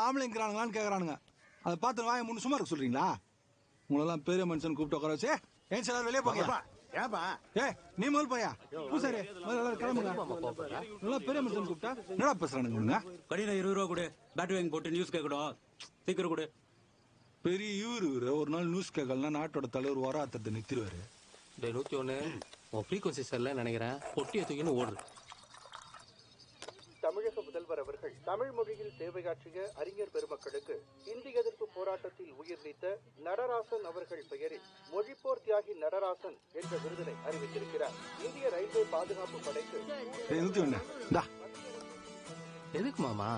ஆம்பளைங்கிறானுங்களான்னு கேட்கறானுங்க. அதை பார்த்து வாயை முன்னு சும்மா இருக்க சொல்றீங்களா? உங்களெல்லாம் பெரிய மனுஷன் கூப்பிட்டு உட்கார வச்சு ஏன் சார் வெளியே போங்க. ஏப்பா ஏ நீ முதல் போயா பூசாரி கிளம்புங்க. நல்லா பெரிய மனுஷன் கூப்பிட்டா என்னடா பேசுறானுங்க? கடையில 20 ரூபா கொடு, பேட்டரி வாங்கி போட்டு நியூஸ் கேட்கணும். சீக்கிரம் கொடு. பெரிய இவரு ஒரு நாள் நியூஸ் கேட்கலாம் நாட்டோட தலைவர் வராத்தத்தை நிறுத்திடுவாரு. 101 உன் ஃப்ரீக்வன்சி சரியில்லை நினைக்கிறேன். பொட்டியை தூக்கின்னு ஓடுற. தமிழக முதல்வர் அவர்கள் தமிழ் மொழியில் சேவையாற்றிய அறிஞர் பெருமக்களுக்கு இந்தி எதிர்ப்பு போராட்டத்தில் உயிர் நீத்த நடராசன் அவர்கள் பெயரில் மொழிப்போர் தியாகி நடராசன் என்ற விருதினை அறிவித்திருக்கிறார். இந்திய ரயில்வே பாதுகாப்பு படைக்கு எதுக்கு மாமா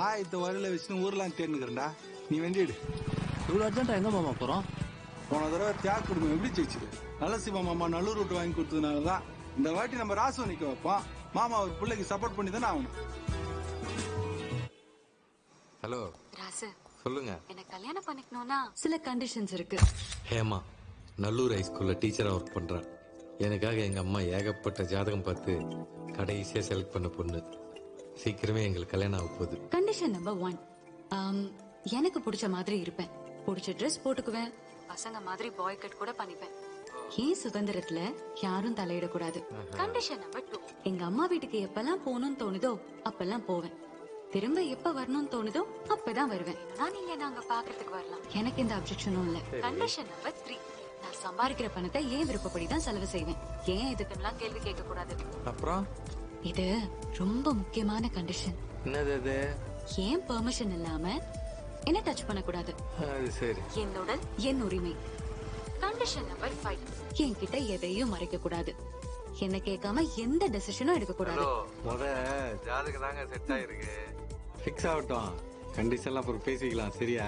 ஆயத்த வரையில வச்சுன்னு ஊர்லாம் தேர்ந்துக்கிறா. நீ வெண்டிடு. இவ்வளவு அர்ஜென்டா எங்க மாமா போறோம்? போன தடவை தியாக குடும்பம் எப்படி ஜெயிச்சுது? நலசிவா மாமா நல்லூர் விட்டு வாங்கி கொடுத்ததுனாலதான் இந்த வாட்டி நம்ம ராசுவ நிக்க வைப்போம். மாமா ஒரு பிள்ளைக்கு சப்போர்ட் பண்ணி தானே ஆகணும். ஹலோ ராசு, சொல்லுங்க. எனக்கு கல்யாணம் பண்ணிக்கணும்னா சில கண்டிஷன்ஸ் இருக்கு. ஹேமா நல்லூர் ஹைஸ்கூல்ல டீச்சரா ஒர்க் பண்றேன். எனக்காக எங்க அம்மா ஏகப்பட்ட ஜாதகம் பார்த்து கடைசியா செலக்ட் பண்ண பொண்ணு. சீக்கிரமே எங்களுக்கு கல்யாணம் ஆக போகுது. கண்டிஷன் நம்பர் 1, எனக்கு பிடிச்ச மாதிரி இருப்பேன். பிடிச்ச ட்ரெஸ் போட்டுக்குவேன். பசங்க மாதிரி பாய் கட் கூட பண்ணிப்பேன். ஏன் சுதந்திரத்துல யாரும் தலையிடக்கூடாது. கண்டிஷன் நம்பர் 2, எங்க அம்மா வீட்டுக்கு எப்பெல்லாம் போகணும்னு தோணுதோ அப்பெல்லாம் போவேன். திரும்ப எப்ப வரணும்னு தோணுதோ அப்பதான் வருவேன். நீங்க நாங்க பாக்குறதுக்கு வரலாம். எனக்கு எந்த அப்செக்ஷனும் இல்ல. கண்டிஷன் நம்பர் 3, நான் சம்பாதிக்கிற பணத்தை ஏன் விருப்பப்படிதான் செலவு செய்வேன். ஏன் இதுக்கெல்லாம் கேள்வி கேட்க கூடாது. அப்புறம் இது ரொம்ப முக்கியமான கண்டிஷன். என்னது அது? ஏன் பெர்மிஷன் இல்லாம என்ன டச் பண்ண கூடாது. அது சரி. என்னோட என் உரிமை. கண்டிஷன் நம்பர் 5, என்கிட்ட எதையும் மறைக்க கூடாது. என்ன கேட்காம எந்த டெசிஷனும் எடுக்க கூடாது. முத ஜாதகம் தாங்க செட் ஆயிருக்கு. ஃபிக்ஸ் ஆகட்டும். கண்டிஷன்லாம் அப்புறம் பேசிக்கலாம். சரியா?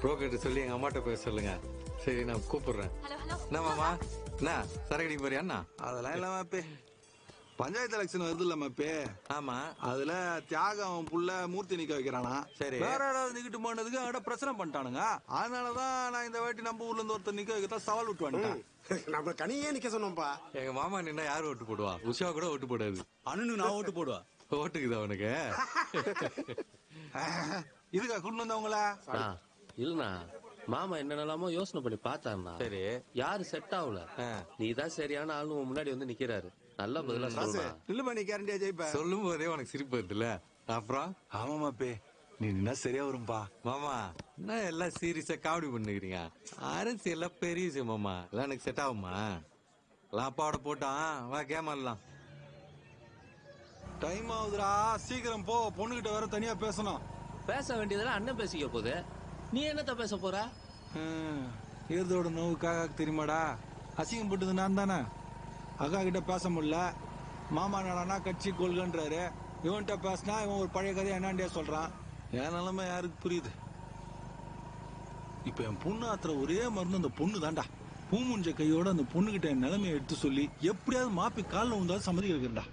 புரோக்கர்ட்ட சொல்லி எங்க அம்மாட்ட பேச சொல்லுங்க. சரி நான் கூப்பிடுறேன். என்ன மாமா என்ன சரக்கடிக்கு போறியா? அதெல்லாம் இல்லாம பஞ்சாயத்து எலெக்ஷன் வருது இல்ல மாப்பே? ஆமா. அதுல தியாகம் புள்ள மூர்த்தி நிக்க வைக்கிறானா. சரி. வேற இடம் நிக்கிட்டு போனதுக்கு அவட பிரச்சனை பண்ணிட்டானுங்க. அதனாலதான் நான் இந்த வாட்டி நம்ம ஊர்ல இருந்து ஒருத்தர் நிக்க வைக்கத்தான் சவால் விட்டு வந்துட்டேன். நம்ம கனியே நிக்க சொன்னோம்பா. எங்க மாமா நின்னா யாரு ஓட்டு போடுவா? உஷா கூட ஓட்டு போடாது. அண்ணனு நான் ஓட்டு போடுவா. ஓட்டுக்குதா அவனுக்கு? இதுக்கா கொண்டு வந்தவங்கள? இல்லண்ணா, மாமா என்னென்னலாமோ யோசனை பண்ணி பார்த்தாருண்ணா. சரி. யாரு செட் ஆகல. நீதான் சரியான ஆளு முன்னாடி வந்து நிக்கிறாரு. நல்ல பதிலா சொல்லலாம். இல்ல பண்ணி கேரண்டியா ஜெயிப்ப. சொல்லும் போதே உனக்கு சிரிப்பு வருதுல்ல? அப்புறம் ஆமா மாப்பே, நீ நின்னா சரியா வரும்பா. மாமா என்ன எல்லாம் சீரியஸா காமெடி பண்ணுக்கிறீங்க? அரசு எல்லாம் பெரிய விஷயம் மாமா. எல்லாம் எனக்கு செட் ஆகுமா? எல்லாம் அப்பாவோட போட்டான். வா கேம் ஆடலாம். டைம் ஆகுதுடா, சீக்கிரம் போ. பொண்ணுகிட்ட வேற தனியா பேசணும். பேச வேண்டியதெல்லாம் அண்ணன் பேசிக்க போகுது. நீ என்னத்த பேச போற? ஏதோட நோவுக்காக தெரியுமாடா? அசிங்கம் போட்டது நான் தானே. அக்கா கிட்ட பேச முடியல. மாமா நானா கட்சி கொள்கன்றாரு. இவன்கிட்ட பேசினா இவன் ஒரு பழைய கதையை என்னாண்டியா சொல்றான். என் நிலைமை யாருக்கு புரியுது? இப்ப என் பொண்ணு ஆத்துற ஒரே மருந்து அந்த பொண்ணு தான்டா. பூமுஞ்ச கையோட அந்த பொண்ணுகிட்ட என் நிலைமையை எடுத்து சொல்லி எப்படியாவது மாப்பி காலில் வந்தாலும் சம்மதிக்க வைக்கிறேன்டா.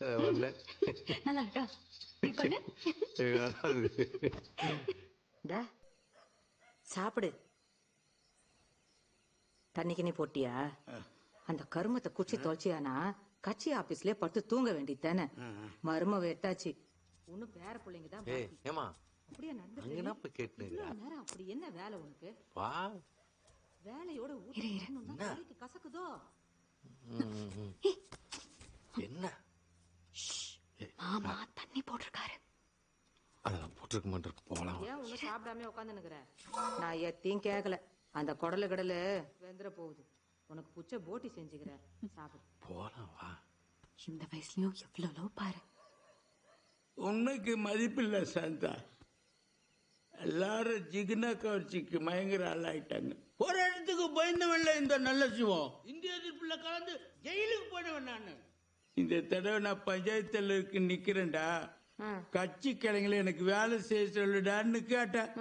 வரல. நல்லா இருக்கா நீ பண்ணு. டா, சாப்பிடு. தண்ணிக்கு நீ போட்டியா? அந்த கருமத்தை குச்சி தொலைச்சியானா கட்சி ஆபீஸ்லயே படுத்து தூங்க வேண்டியது தானே. மருமவ எட்டாச்சு. இன்னும் பேர பிள்ளைங்க தான் ஏய் ஏமா அப்படியே நடந்து அங்கனா போய் கேட்டுங்க. நேரம் அப்படி என்ன வேலை உனக்கு? வா. வேலையோட ஊருக்கு கசக்குதோ? என்ன மாமா தண்ணி போட்டிருக்காரு. அதெல்லாம் போட்டிருக்க மாட்டிருக்கு. போலாம். ஏன் ஒன்னும் சாப்பிடாம உட்காந்து நிக்கிற? நான் எத்தையும் கேட்கல. அந்த குடலு கடலு வெந்துற போகுது. உனக்கு புச்ச போட்டி செஞ்சுக்கிறேன், சாப்பிடு. போலாம் வா. இந்த வயசுலயும் எவ்வளவு பாரு. உன்னைக்கு மதிப்பில்லை சாந்தா. எல்லாரும் ஜிகினா கவர்ச்சிக்கு பயங்கர ஆளாயிட்டாங்க. ஒரு இடத்துக்கு பயந்தவன்ல இந்த நல்ல சிவம் இந்திய எதிர்ப்புல கலந்து ஜெயிலுக்கு போனவன் நானு. இந்த தடவை நான் பஞ்சாயத்து தலைவருக்கு நிக்கிறேன்டா. கட்சி கிளைங்களை எனக்கு வேலை செய்ய சொல்லுடான்னு கேட்டேன்.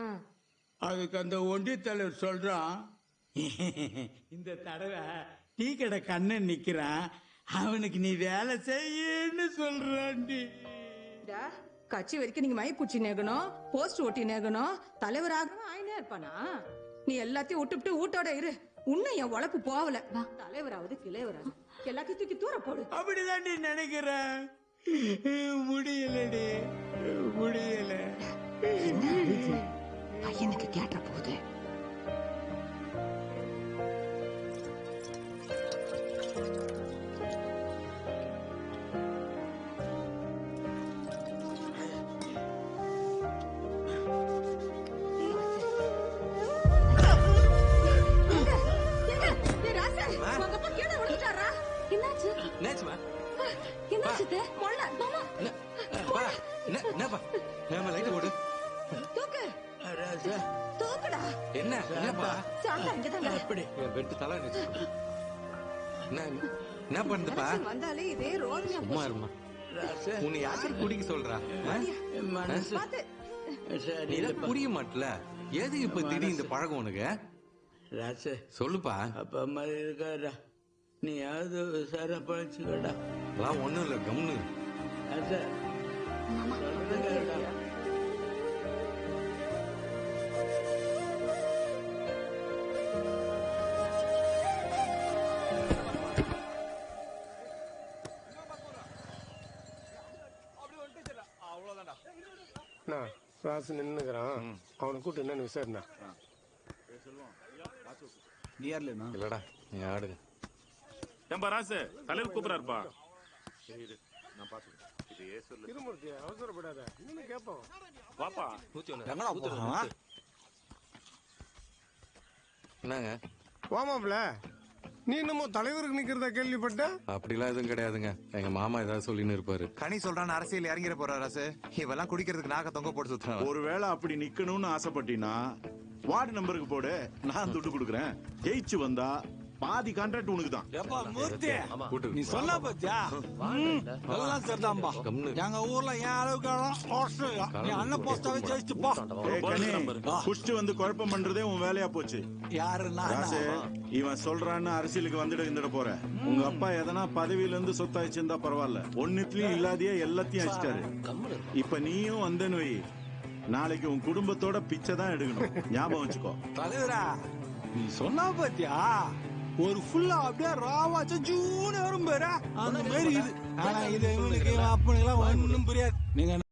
அதுக்கு அந்த ஒன்றிய தலைவர் சொல்றான், இந்த தடவை டீ கடை கண்ணன் நிக்கிறான், அவனுக்கு நீ வேலை செய்யன்னு சொல்றான்டி. கட்சி வரைக்கும் நீங்க மை பூச்சி நேகணும், போஸ்ட் ஒட்டி நேகணும், தலைவராகணும் ஆயினே இருப்பானா? நீ எல்லாத்தையும் விட்டுவிட்டு வீட்டோட இரு. உன்னை என் உழைப்பு போகல. தலைவராவது கிளைவராது எல்லாத்தையும் தூக்கி தூர போடு. அப்படிதான் நீ நினைக்கிற. முடியலடி, முடியல. பையனுக்கு கேட்ட போகுது. என்னாச்சுமா? என்னாச்சு என்னப்பா? மேம லைட் போடு. தூக்குடா. என்னப்பா? சாந்தா இங்கதாங்க. அப்படி வெட்டு தலை என்ன பண்ணுதுப்பா? வந்தாலே இதே ரோதனையா சும்மா இருமா. உன்னை யாரு குடிக்க சொல்றா? மனசு பாத்து. சரி நீ புரிய மாட்டல. எது இப்ப திடீர் இந்த பழக்கம் உனக்கு? ராசு சொல்லுப்பா. அப்பா மாதிரி இருக்காரா, நீயாவது சார பழச்சுக்கடா. அதெல்லாம் ஒண்ணும் இல்ல, கம்னு. ராசா சொல்றேன்டா. ராசு நின்னுக்கிறான், அவனை கூட்டு என்னன்னு விசாரினா. நீ யாருலண்ணா? இல்லடா, நீ ஆடுங்க. ஏன்பா ராசு, தலைவர் கூப்பிடாருப்பா. திருமூர்த்தி அவசரப்படாத, இன்னும் கேட்போம். வாப்பா. எங்கடா போறான்? என்னங்க? வாமாப்ல, நீ இன்னமும் தலைவருக்கு நிக்கிறதா கேள்விப்பட்ட? அப்படிலாம் எதுவும் கிடையாதுங்க. எங்க மாமா ஏதாவது சொல்லின்னு இருப்பாரு. கனி சொல்றான்னு அரசியல் இறங்கிற போற அரசு இவெல்லாம் குடிக்கிறதுக்கு நாக்க தொங்க போட்டு சுத்துறான். ஒருவேளை அப்படி நிக்கணும்னு ஆசைப்பட்டீங்கன்னா வார்டு நம்பருக்கு போடு, நான் துட்டு கொடுக்குறேன். ஜெயிச்சு வந்தா பாதி கான்ட்ராக்ட் உனக்கு தான். எப்பா மூர்த்தி, கூட்டு நீ சொன்ன பத்தியா? எல்லாம் சரிதான்பா. எங்க ஊர்ல என் அளவுக்கு நீ அண்ணன் போஸ்டாவே ஜெயிச்சு போ. குஷ்டு வந்து குழப்பம் பண்றதே உன் வேலையா போச்சு. யாரு ராசு, இவன் சொல்றான்னு அரசியலுக்கு வந்துட போற. உங்க அப்பா எதனா பதவியில இருந்து சொத்தாயிச்சிருந்தா பரவாயில்ல, ஒன்னுலயும் இல்லாதையே எல்லாத்தையும் அடிச்சிட்டாரு. இப்ப நீயும் வந்தேன்னு வை, நாளைக்கு உன் குடும்பத்தோட பிச்சை தான் எடுக்கணும். ஞாபகம் வச்சுக்கோ. தலைவரா, நீ சொன்னா பத்தியா? ஒரு ஃபுல்லா அப்படியே ராவா ஜூன்னு வரும் பாரு, அந்த மாதிரி இது. ஆனா இது இவனுக்கு அப்பனுக்கு எல்லாம் ஒண்ணும் புரியாது. நீங்க